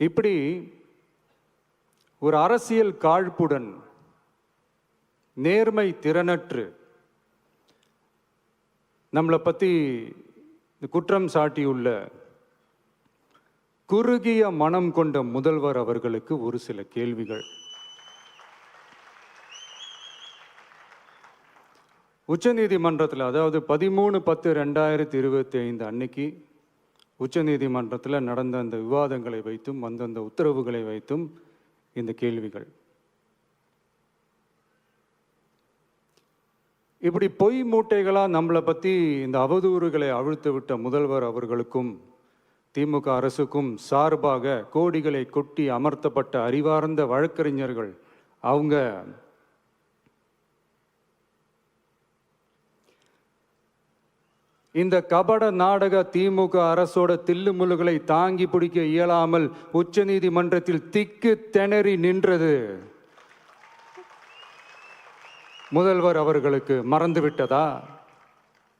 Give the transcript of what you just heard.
இப்படி ஒரு அரசியல் காழ்ப்புடன் நேர்மை திறனற்று நம்மளை பற்றி குற்றம் சாட்டியுள்ள குறுகிய மனம் கொண்ட முதல்வர் அவர்களுக்கு ஒரு சில கேள்விகள். உச்சநீதிமன்றத்தில், அதாவது 13/10/2025 அன்னைக்கு உச்சநீதிமன்றத்தில் நடந்த அந்த விவாதங்களை வைத்தும் அந்தந்த உத்தரவுகளை வைத்தும் இந்த கேள்விகள். இப்படி பொய் மூட்டைகளாக நம்மளை பற்றி இந்த அவதூறுகளை அவிழ்த்து விட்ட முதல்வர் அவர்களுக்கும் திமுக அரசுக்கும் சார்பாக கோடிகளை கொட்டி அமர்த்தப்பட்ட அறிவார்ந்த வழக்கறிஞர்கள் அவங்க இந்த கபட நாடக திமுக அரசோட தில்லுமுல்லுகளை தாங்கி பிடிக்க இயலாமல் உச்ச நீதிமன்றத்தில் திக்கு திணறி நின்றது முதல்வர் அவர்களுக்கு மறந்துவிட்டதா?